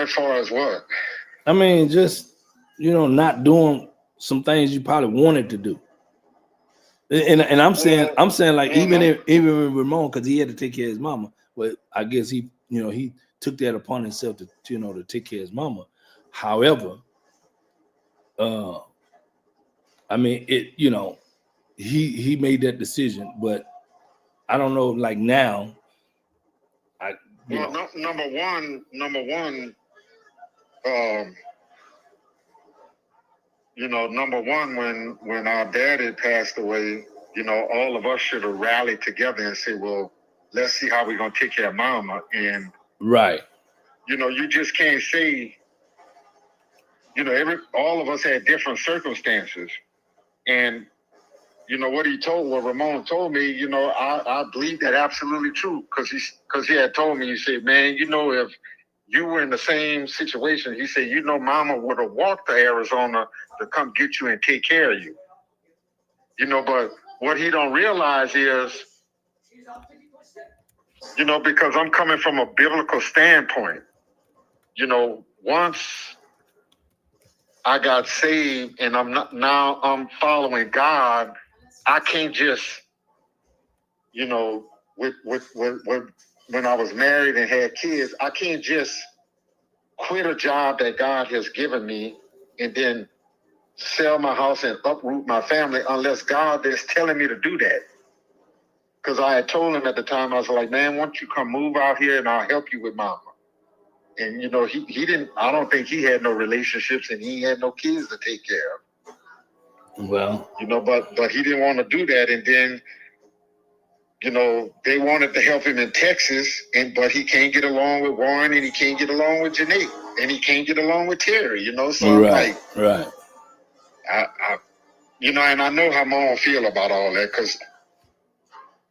as far as what? I mean, just not doing some things you probably wanted to do. And I'm saying like even with Ramon, because he had to take care of his mama, but I guess he took that upon himself to take care of his mama. However, I mean he made that decision, but I don't know, like now, number one, um, number one, when our daddy passed away, all of us should have rallied together and said, well, let's see how we're going to take care of mama. And, right. You just can't say, all of us had different circumstances. And, what Ramon told me, I believe that absolutely true. Because he had told me, he said, man, if you were in the same situation, he said, mama would have walked to Arizona to come get you and take care of you. But what he don't realize is, because I'm coming from a biblical standpoint, once I got saved and I'm following God, I can't just, with when I was married and had kids, I can't just quit a job that God has given me and then sell my house and uproot my family unless God is telling me to do that. Because I had told him at the time, I was like, man, why don't you come move out here and I'll help you with mama. And, he didn't, I don't think he had no relationships and he had no kids to take care of. Well. But he didn't want to do that. And then, they wanted to help him in Texas, but he can't get along with Warren and he can't get along with Janae and he can't get along with Terry, So right, I'm like, I and I know how Mom feel about all that because,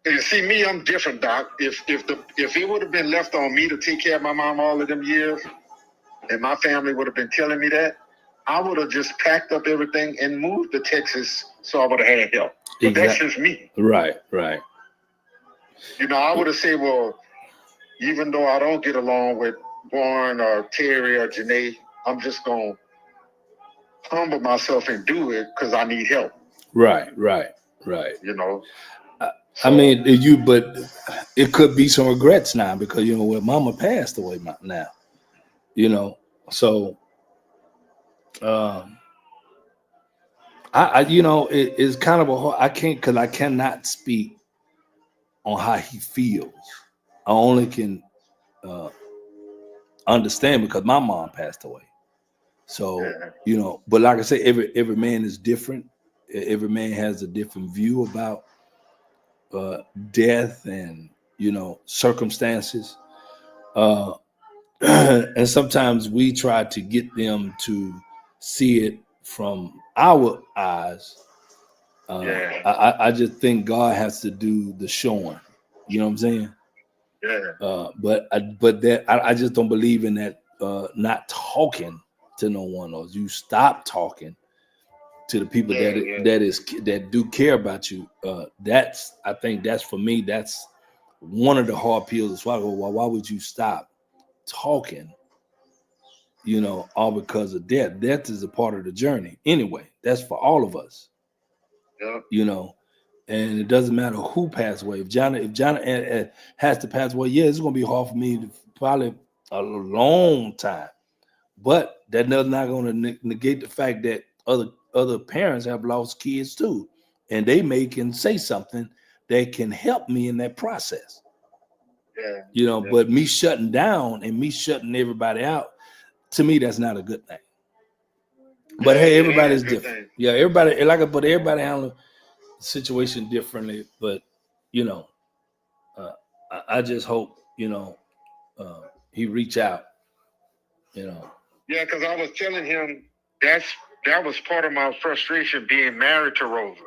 you see, me, I'm different, Doc. If it would have been left on me to take care of my mom all of them years, and my family would have been telling me that, I would have just packed up everything and moved to Texas so I would have had help. But exactly. That's just me. Right. I would have said, well, even though I don't get along with Warren or Terry or Janae, I'm just going to humble myself and do it because I need help. Right. So, I mean, but it could be some regrets now because when Mama passed away now, so it's kind of a hard, I cannot speak on how he feels. I only can understand because my mom passed away. So but like I say, every man is different. Every man has a different view about death and circumstances, and sometimes we try to get them to see it from our eyes. I just think God has to do the showing. You know what I'm saying? But I just don't believe in that. Not talking to no one else. You stop talking to the people that do care about you. I think that's for me. That's one of the hard pills to swallow. Why would you stop talking? All because of death. Death is a part of the journey. Anyway, that's for all of us. And it doesn't matter who passed away. If Johnny has to pass away, it's going to be hard for me to probably a long time. But that's not going to negate the fact that other parents have lost kids too, and they can say something that can help me in that process. But me shutting down and me shutting everybody out, to me, that's not a good thing. But hey, everybody's different. Everybody handle the situation differently. But I just hope he reach out. Yeah, because I was telling him that was part of my frustration being married to Rosa.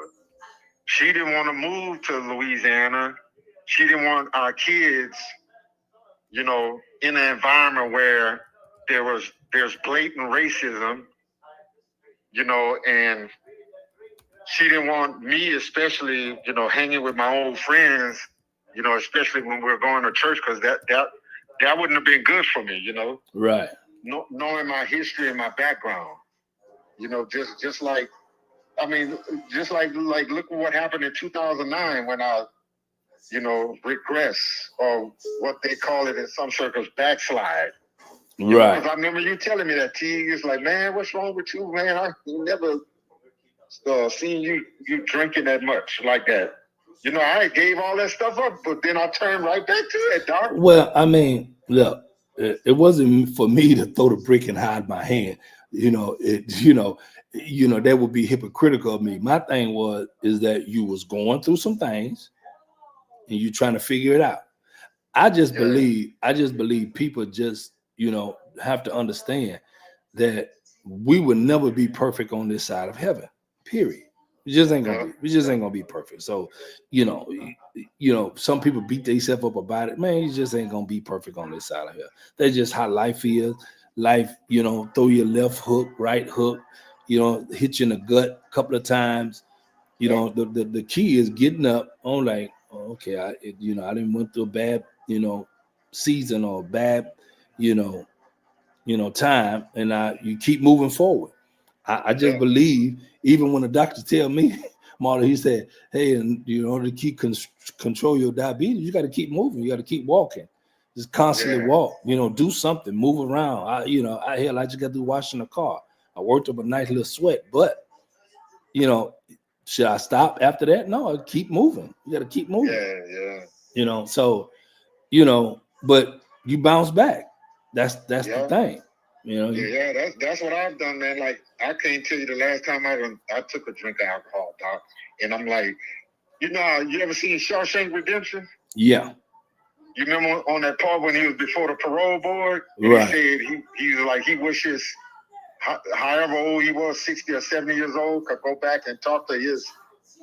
She didn't want to move to Louisiana. She didn't want our kids, in an environment where there's blatant racism, and she didn't want me, especially, hanging with my old friends, especially when we were going to church, because that wouldn't have been good for me, Right. knowing my history and my background. You know, just like I mean, just like look at what happened in 2009 when I, you know, regress or what they call it in some circles backslide. You know, because I remember you telling me that, T. It's like, man, what's wrong with you, man? I never seen you drinking that much like that. You know, I gave all that stuff up, but then I turned right back to it, Doc. Well, I mean, look, it wasn't for me to throw the brick and hide my hand. You know, that would be hypocritical of me. My thing is that you was going through some things and you trying to figure it out. I just believe people just, have to understand that we will never be perfect on this side of heaven. Period. We just ain't gonna be perfect. So, some people beat themselves up about it. Man, you just ain't gonna be perfect on this side of here. That's just how life is. Life, throw your left hook, right hook, hit you in the gut a couple of times. The key is getting up on like, okay, I didn't went through a bad, season or bad, time, and you keep moving forward. I just believe, even when the doctor tell me, Marta, he said, hey, and in order to keep control your diabetes, you got to keep moving, you got to keep walking, just constantly walk, do something, move around. I just got to washing the car. I worked up a nice little sweat, but should I stop after that? No, I keep moving. You got to keep moving. So, but you bounce back. That's the thing. That's what I've done, man. Like, I can't tell you the last time I took a drink of alcohol, Doc. And I'm like, you ever seen Shawshank Redemption? Yeah. You remember on that part when he was before the parole board? Right. He said he was like, he wishes however old he was, 60 or 70 years old, could go back and talk to his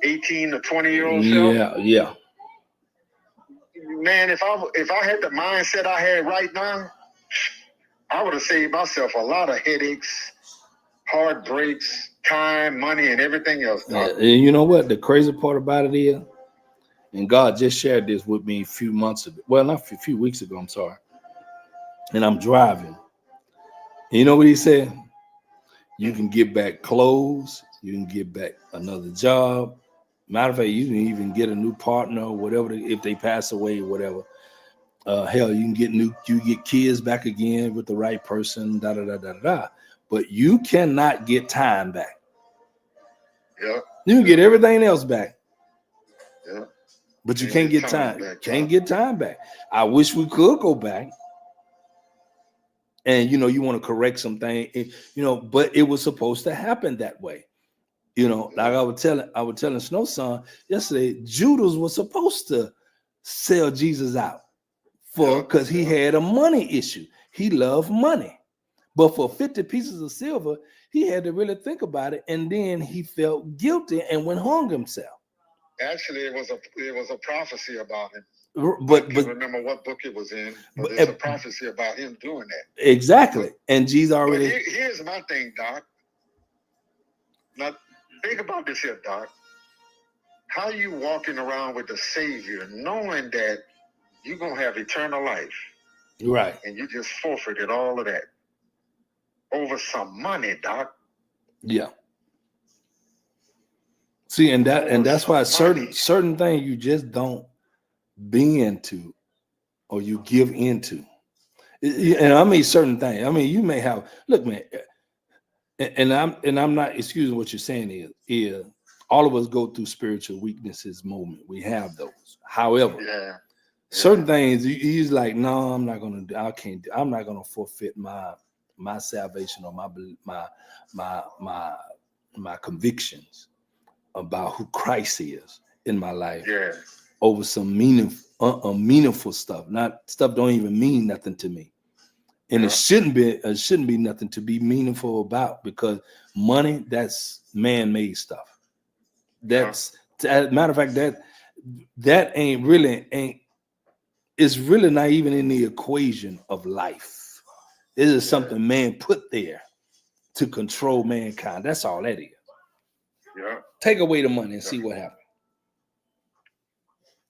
18 to 20-year-old self. Yeah. Man, if I had the mindset I had right now, I would have saved myself a lot of headaches, heartbreaks, time, money, and everything else. And you know what? The crazy part about it is, and God just shared this with me a few months ago. Well, not a few weeks ago, I'm sorry. And I'm driving. And you know what he said? You can get back clothes. You can get back another job. Matter of fact, you can even get a new partner or whatever, if they pass away or whatever. Hell, you get kids back again with the right person, but you cannot get time back. Yeah. You can get everything else back. Yeah. But you can't get time. Can't get time back. I wish we could go back. And you want to correct something, but it was supposed to happen that way. Like I was telling Snow Son yesterday, Judas was supposed to sell Jesus out because he had a money issue. He loved money. But for 50 pieces of silver, he had to really think about it, and then he felt guilty and went hung himself. Actually, it was a prophecy about him. But I can't remember what book it was in, but it's a prophecy about him doing that. Exactly. And Jesus already. But here's my thing, Doc. Now, think about this here, Doc. How you walking around with the Savior knowing that you're going to have eternal life? Right. And you just forfeited all of that over some money, Doc. Yeah. See, and that's why certain things you just don't bend to or you give into. And I mean certain things. I mean, you may have, look, man, and I'm not excusing what you're saying is all of us go through spiritual weaknesses moment. We have those. However, certain things he's like, no, I'm not gonna forfeit my salvation or my convictions about who Christ is in my life over some meaningful stuff. Not stuff don't even mean nothing to me. And it shouldn't be nothing to be meaningful about, because money, that's man-made stuff. That's matter of fact, that ain't it's really not even in the equation of life. This is something man put there to control mankind. That's all that is. Yeah. Take away the money and see what happens.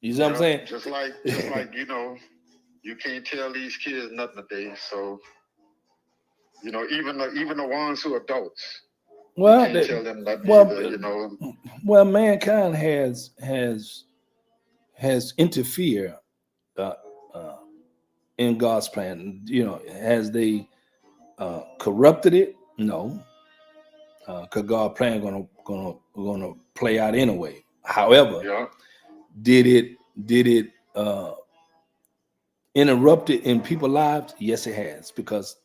You know what I'm saying? Just like you can't tell these kids nothing today. So You know, even the ones who are adults. Well, you can't tell them that well, either, you know. well, mankind has interfered uh, uh, in God's plan. You know, has they corrupted it? No, because God's plan gonna play out anyway. However, Yeah. did it interrupt it in people's lives? Yes, it has, because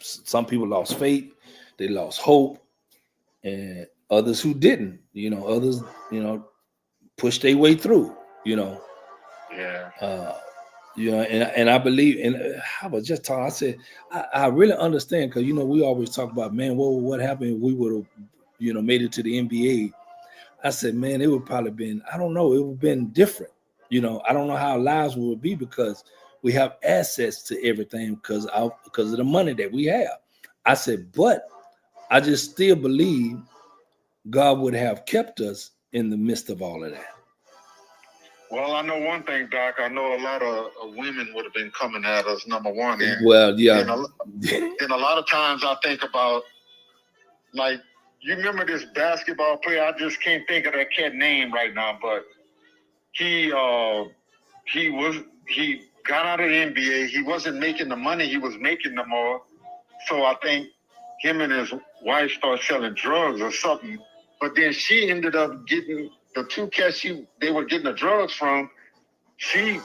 some people lost faith, they lost hope, and others who didn't. You know, others, you know, pushed their way through. You know. Yeah. You know, and I believe, and I was just talking. I said I really understand, because you know we always talk about, man, what happened if we would have, you know, made it to the NBA. I said, man, it would probably been, I don't know, it would have been different. You know, I don't know how our lives would be, because we have access to everything because of the money that we have. I said, but I just still believe God would have kept us in the midst of all of that. Well, I know one thing, Doc. I know a lot of women would have been coming at us, number one. And, well, yeah. And a lot of times I think about, like, you remember this basketball player? I just can't think of that cat name right now, but he got out of the NBA. He wasn't making the money he was making no more. So I think him and his wife started selling drugs or something. But then she ended up getting the two cats they were getting the drugs from. She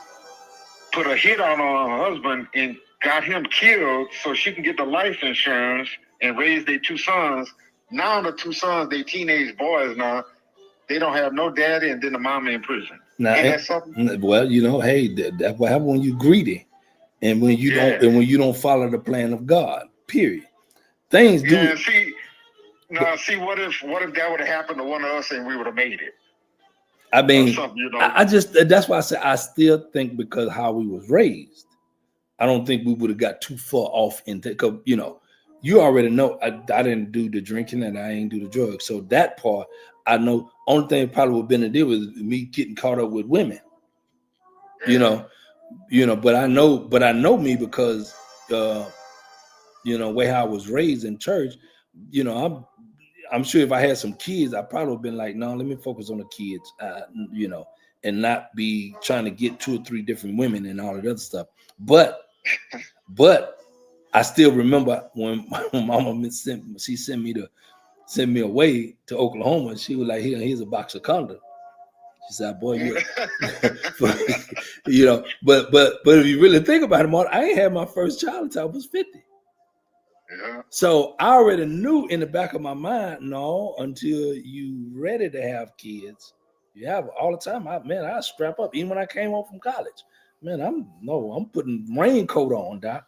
put a hit out on her husband and got him killed so she can get the life insurance and raise their two sons. Now the two sons, they teenage boys now, they don't have no daddy, and then the mama in prison. Now, Ain't that something? Well, you know, hey, that's what happens when you greedy, and when you don't follow the plan of God. Period. Things do. Yeah. See, what if that would have happened to one of us and we would have made it? I mean, you know? I just, that's why I said I still think, because how we was raised, I don't think we would have got too far off into, because, you know, you already know I didn't do the drinking and I ain't do the drugs. So that part, I know, only thing probably would have been to deal with me getting caught up with women. You know, but I know me because, you know, way how I was raised in church. You know, I'm sure if I had some kids, I probably would have been like, no, let me focus on the kids, you know, and not be trying to get 2 or 3 different women and all that other stuff. But I still remember when Mama sent me away to Oklahoma. She was like, here's a box of condoms. She said, boy, you know, but if you really think about it, I ain't had my first child until I was 50. Yeah. So I already knew in the back of my mind, no, until you ready to have kids, you have all the time. I strap up. Even when I came home from college, man, I'm putting raincoat on, Doc.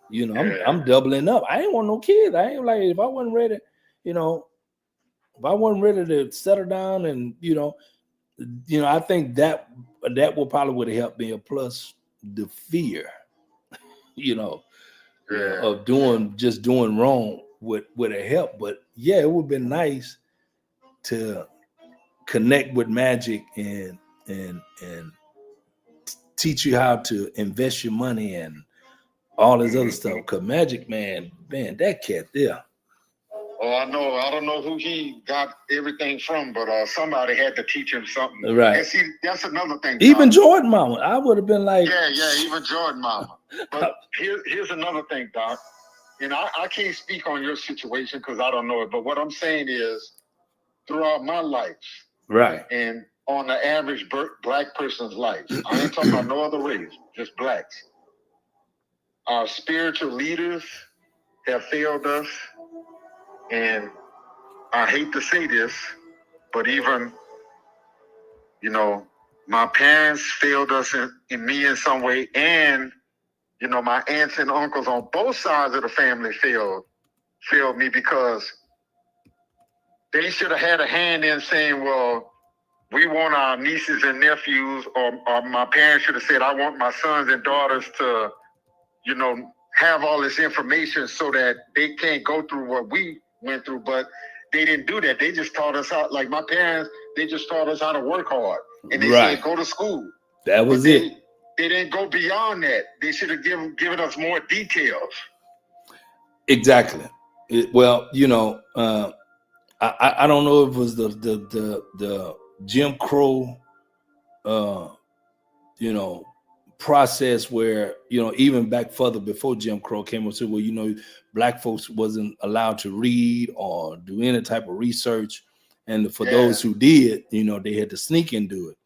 You know, I'm doubling up. I ain't want no kids. I ain't like, if I wasn't ready, you know, if I wasn't ready to settle down, and you know, I think that would probably help me. Plus the fear, you know, of doing wrong would have helped. But yeah, it would have been nice to connect with Magic and teach you how to invest your money and all this other stuff. Because Magic, man, that cat there. Oh, I know. I don't know who he got everything from, but somebody had to teach him something. Right. And see, that's another thing. Even Doc. Jordan Mama, I would have been like, yeah, even Jordan Mama. But here's another thing, Doc. And I can't speak on your situation because I don't know it. But what I'm saying is, throughout my life, right, and on the average black person's life, I ain't talking about no other race, just blacks. Our spiritual leaders have failed us. And I hate to say this, but even, you know, my parents failed us in me in some way. And, you know, my aunts and uncles on both sides of the family failed me, because they should have had a hand in saying, well, we want our nieces and nephews, or my parents should have said, I want my sons and daughters to, you know, have all this information so that they can't go through what we went through. But they didn't do that. They just taught us how, like my parents, they just taught us how to work hard. And they said, go to school. That was it. They didn't go beyond that. They should have given us more details. Exactly. Well, I don't know if it was the Jim Crow, uh, you know, process where, even back further before Jim Crow came up to where, black folks wasn't allowed to read or do any type of research. And for those who did, they had to sneak and do it.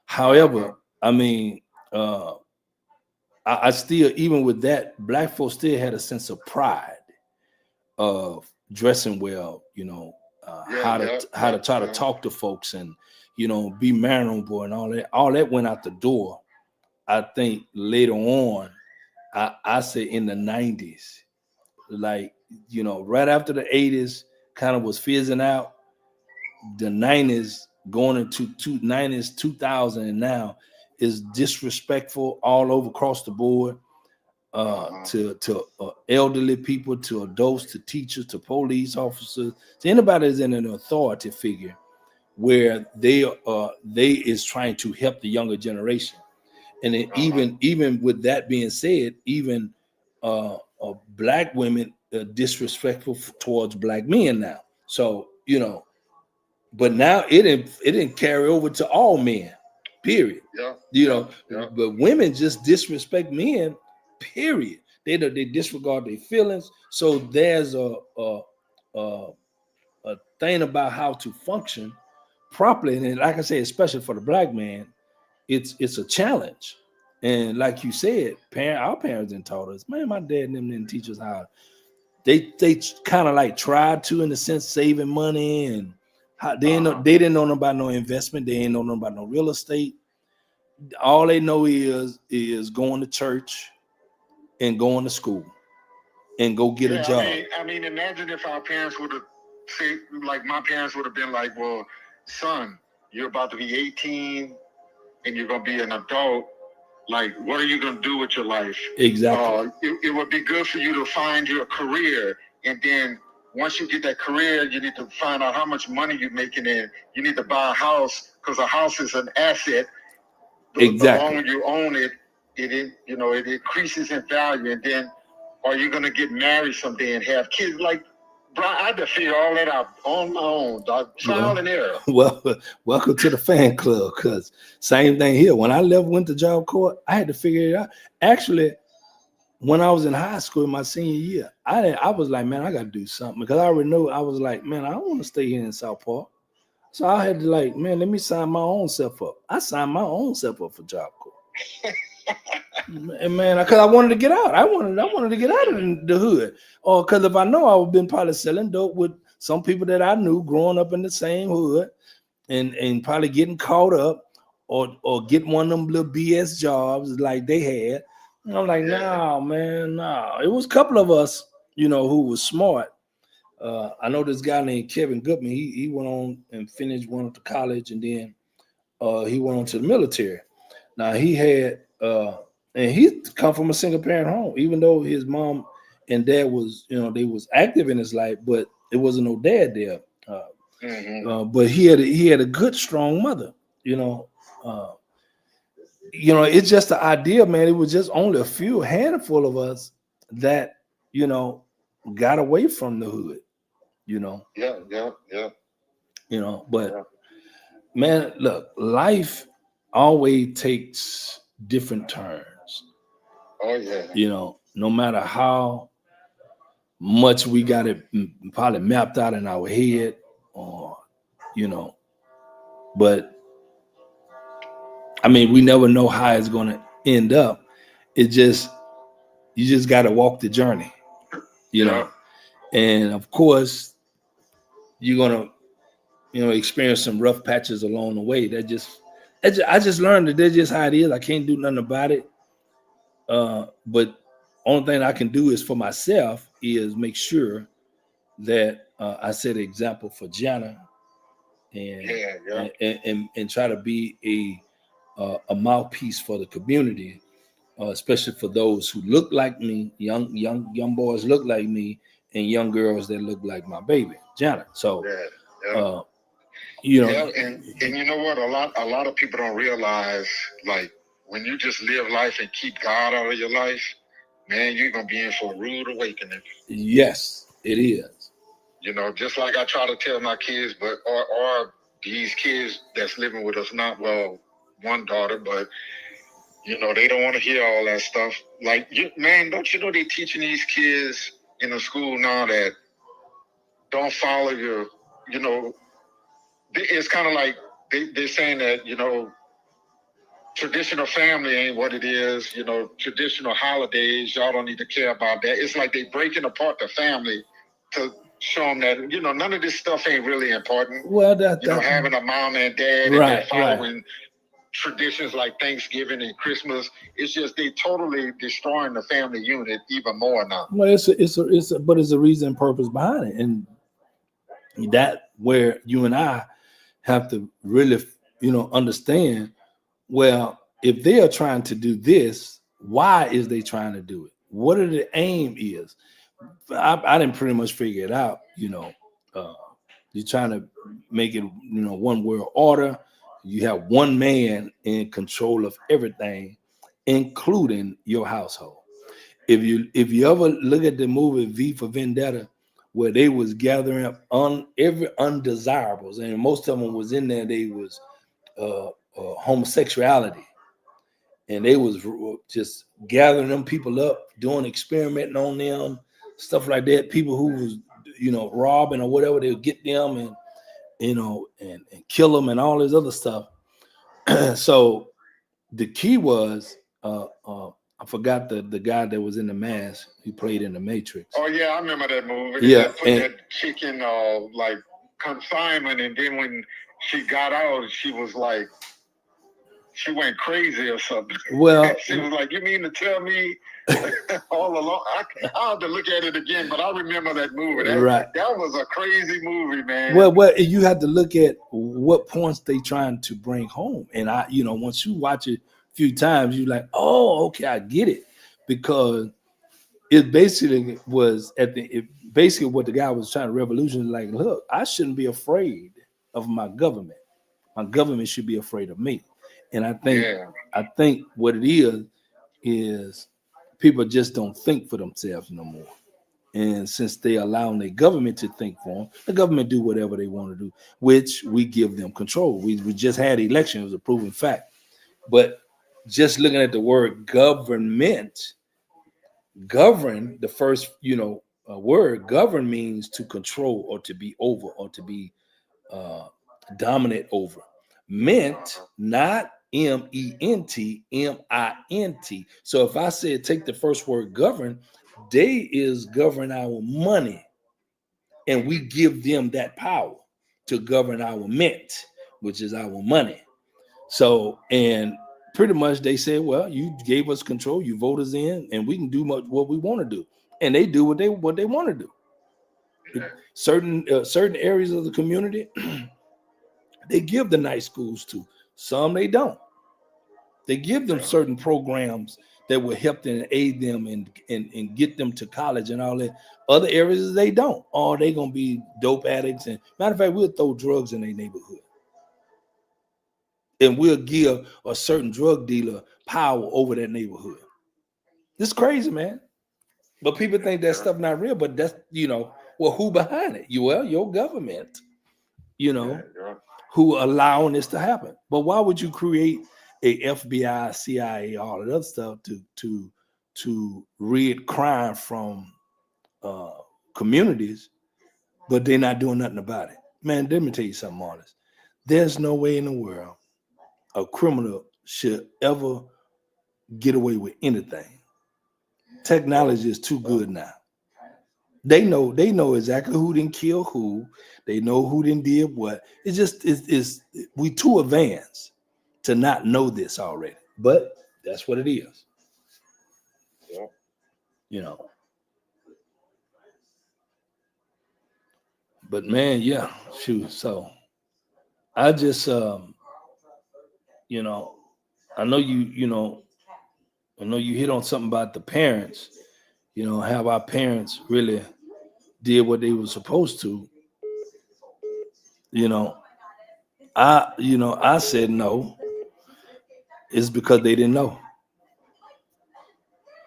However, I mean, I still, even with that, black folks still had a sense of pride of dressing well, how to try to talk to folks and, be mannerable and all that. All that went out the door. I think later on, I say in the 90s, like, right after the 80s kind of was fizzing out, the 90s going into 90s, 2000, and now is disrespectful all over across the board, to elderly people, to adults, to teachers, to police officers, to anybody that's in an authority figure, where they is trying to help the younger generation. And then even with that being said, even black women disrespectful towards black men now. So but now it didn't carry over to all men. Period. But women just disrespect men. Period. They disregard their feelings. So there's a thing about how to function properly, and like I say, especially for the black man, it's a challenge. And like you said, our parents didn't taught us. Man, my dad and them didn't teach us how. They kind of like tried to, in a sense, saving money, and how they didn't know about no investment. They didn't know about no real estate. All they know is going to church and going to school and go get a job. I mean, imagine if our parents would have said, like my parents would have been like, well, son, you're about to be 18 and you're going to be an adult. Like, what are you going to do with your life? Exactly. It would be good for you to find your career. And then once you get that career, you need to find out how much money you're making in. You need to buy a house, because a house is an asset. The longer you own it, it increases in value. And then, are you going to get married someday and have kids? Like, bro, I had to figure all that out on my own, dog. Trial and error. Well, welcome to the fan club, because same thing here. When I went to job court, I had to figure it out. Actually, when I was in high school in my senior year, I was like, man, I got to do something, because I already know. I was like, man, I don't want to stay here in South Park. So I had to let me sign my own self up. I signed my own self up for job court. And man, because I wanted to get out. I wanted to get out of the hood. Or because if I know, I would have been probably selling dope with some people that I knew growing up in the same hood, and probably getting caught up, or getting one of them little BS jobs like they had. And I'm like, nah, man, nah. It was a couple of us, who was smart. I know this guy named Kevin Goodman. He went on and finished, went to college, and then he went on to the military. Now he had and he come from a single parent home, even though his mom and dad was, they was active in his life, but it wasn't no dad there. But he had a good, strong mother. It's just the idea, man. It was just only a handful of us that got away from the hood. But man, look, life always takes different turns. Oh yeah. No matter how much we got it probably mapped out in our head, or but I mean, we never know how it's going to end up. You just got to walk the journey, and of course you're going to experience some rough patches along the way. I just learned that that's just how it is. I can't do nothing about it. But only thing I can do is for myself is make sure that I set an example for Jana, and try to be a mouthpiece for the community, especially for those who look like me, young boys look like me, and young girls that look like my baby Jana. So, and you know what? A lot of people don't realize, like, when you just live life and keep God out of your life, man, you're gonna be in for a rude awakening. Yes, it is. You know, just like I try to tell my kids, but or these kids that's living with us, not well, one daughter, but you know, they don't want to hear all that stuff. Like, man, don't you know they're teaching these kids in the school now that don't follow your, you know, it's kind of like they're saying that, you know, traditional family ain't what it is. You know, traditional holidays, y'all don't need to care about that. It's like they breaking apart the family to show them that, you know, none of this stuff ain't really important. Well, having a mom and dad right, and they're following traditions like Thanksgiving and Christmas. It's just they totally destroying the family unit even more now. Well, but it's a reason and purpose behind it, and that where you and I have to really, understand. Well, if they are trying to do this, why is they trying to do it? What are the aim is? I didn't pretty much figure it out. You're trying to make it, one world order. You have one man in control of everything, including your household. If you ever look at the movie V for Vendetta, where they was gathering up on every undesirables, and most of them was in there, they was homosexuality, and they was just gathering them people up, doing experimenting on them, stuff like that. People who was robbing or whatever, they would get them and and kill them and all this other stuff. So the key was I forgot the guy that was in the mask. He played in the Matrix. Oh yeah, I remember that movie. Yeah, put that chick in like confinement, and then when she got out, she was like, she went crazy or something. Well, she was like, "You mean to tell me all along?" I'll have to look at it again, but I remember that movie. That was a crazy movie, man. Well, you have to look at what points they trying to bring home, and once you watch it a few times, you're like, "Oh, okay, I get it," because it basically was basically what the guy was trying to revolutionize. Like, look, I shouldn't be afraid of my government. My government should be afraid of me. And I think what it is people just don't think for themselves no more. And since they allowing their government to think for them, the government do whatever they want to do, which we give them control. We just had elections, it was a proven fact. But just looking at the word government, govern, the first word govern means to control or to be over or to be dominant over. Meant, not MENT, MINT. So if I said take the first word govern, they is govern our money, and we give them that power to govern our mint, which is our money. So, and pretty much they said, well, you gave us control, you vote us in, and we can do what we want to do. And they do what they want to do. Certain areas of the community, they give the nice schools to. Some they don't. They give them certain programs that will help them and aid them and get them to college and all that. Other areas they don't. Or they gonna be dope addicts. And matter of fact, we'll throw drugs in their neighborhood. And we'll give a certain drug dealer power over that neighborhood. This is crazy, man. But people think that stuff not real, but that's, well, who behind it? Your government, who allowing this to happen. But why would you create a FBI, CIA, all that other stuff to rid crime from communities, but they're not doing nothing about it? Man, let me tell you something, honest. There's no way in the world a criminal should ever get away with anything. Technology is too good now. They know exactly who didn't kill who. They know who didn't did what. It's just we too advanced to not know this already. But that's what it is. Yeah. But man, yeah, shoot. So I just I know I know you hit on something about the parents, have our parents really did what they were supposed to. I said no. It's because they didn't know.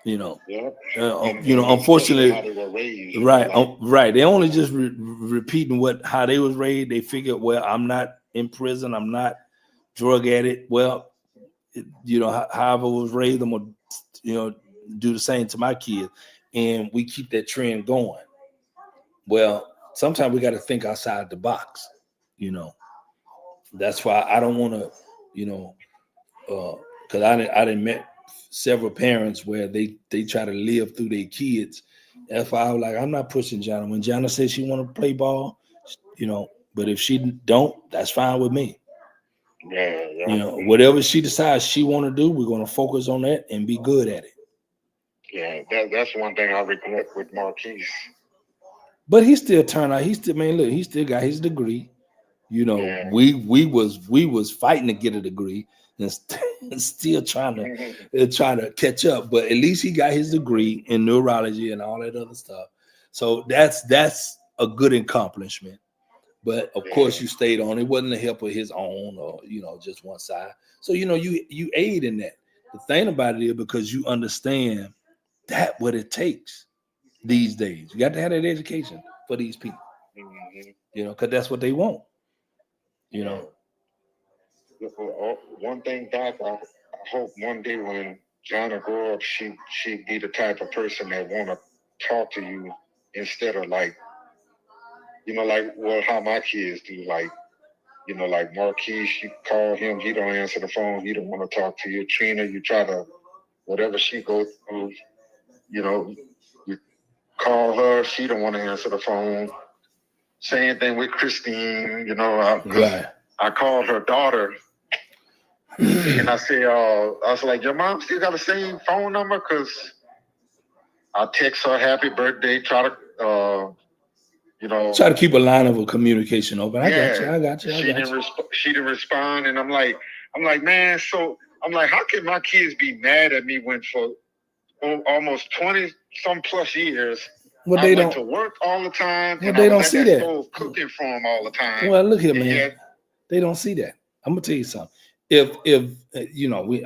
You know, Yep. Especially how unfortunately, they were raised. right, right. They only just repeating how they was raised. They figure, well, I'm not in prison. I'm not drug addict. Well, however I was raised, I'm gonna, do the same to my kids, and we keep that trend going. Well, sometimes we got to think outside the box. You know, that's why I don't want to, because I didn't met several parents where they try to live through their kids. That's why I was like, I'm not pushing Jana. When Jana says she want to play ball, but if she don't, that's fine with me. Yeah. Whatever she decides she want to do, we're going to focus on that and be good at it. Yeah, that's one thing I regret with Marquise. But he still turned out. He still got his degree. Yeah. We was fighting to get a degree and still trying to catch up. But at least he got his degree in neurology and all that other stuff. So that's a good accomplishment. But of course, you stayed on. It wasn't the help of his own or just one side. So you aid in that. The thing about it is because you understand that what it takes these days. You got to have that education for these people. Because that's what they want. One thing, Doc, I hope one day when Jana grow up, she be the type of person that want to talk to you instead of like how my kids do. Like Marquise, you call him, he don't answer the phone, he don't want to talk to you. Trina, you try to, whatever she goes through, you call her, she don't want to answer the phone. Same thing with Christine, Right. I called her daughter and I said, I was like, your mom still got the same phone number? Because I text her happy birthday, try to, try to keep a line of communication open. Yeah, I got you. She didn't respond, and I'm like, man, so I'm like, how can my kids be mad at me when for almost 20 some plus years, I went to work all the time, and they I don't was see at that stove cooking for them all the time. Well, look here, man. They don't see that. I'm gonna tell you something. If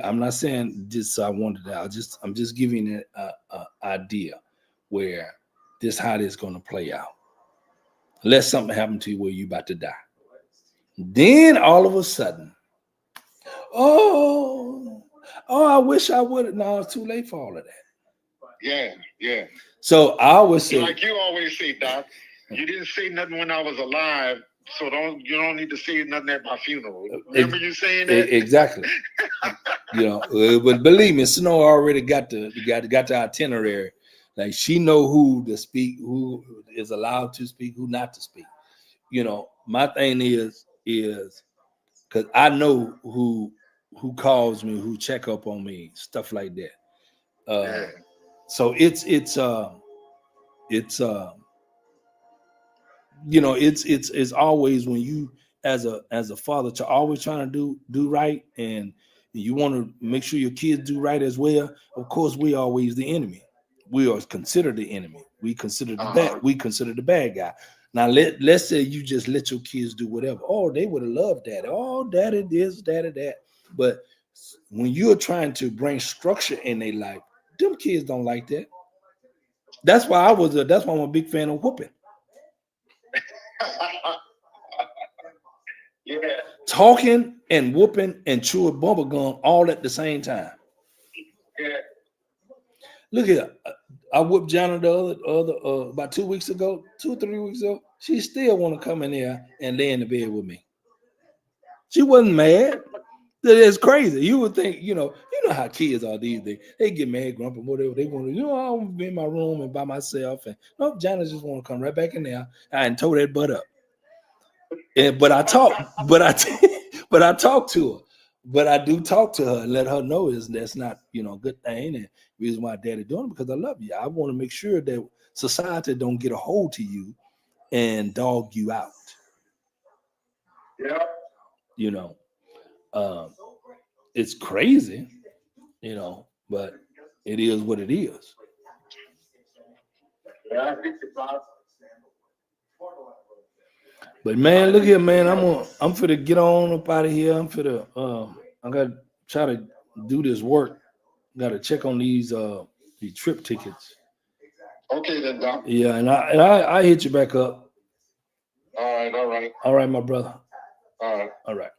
I'm not saying this. So I wanted that. I'm just giving it a idea where how this gonna play out. Unless something happened to you where you about to die, then all of a sudden, I wish I would have. No, it's too late for all of that. Yeah. So I always say, like you always say, Doc, you didn't say nothing when I was alive, so you don't need to say nothing at my funeral. Remember you saying that? Exactly. But believe me, Snow already got the itinerary. Like she know who to speak, who is allowed to speak, who not to speak. My thing is because I know who calls me, who check up on me, stuff like that. So it's always when you as a father to always trying to do right, and you want to make sure your kids do right as well. Of course, we always the enemy. We are considered the enemy. We consider the bad guy. Now let's say you just let your kids do whatever. Oh, they would have loved that. Oh, daddy this, daddy that. But when you're trying to bring structure in their life, them kids don't like that. That's why I'm a big fan of whooping. Yeah. Talking and whooping and chewing bubble gum all at the same time. Yeah. Look here, I whooped Jana the other about 2 weeks ago, 2 or 3 weeks ago. She still want to come in there and lay in the bed with me. She wasn't mad. That's crazy. You would think, you know how kids are these days. They get mad, grumpy, whatever they want to. I want to be in my room and by myself. And no, Jana just want to come right back in there. I didn't tow that butt up. But I talk to her. But I do talk to her and let her know that's not a good thing, and the reason why daddy doing it because I love you. I want to make sure that society don't get a hold to you and dog you out. Yeah. It's crazy, but it is what it is. Yeah. But man, look here, man. I'm finna get on up out of here. I gotta try to do this work. Gotta check on these the trip tickets. Okay then, Doc. Yeah, and I hit you back up. All right, all right. All right, my brother. All right. All right.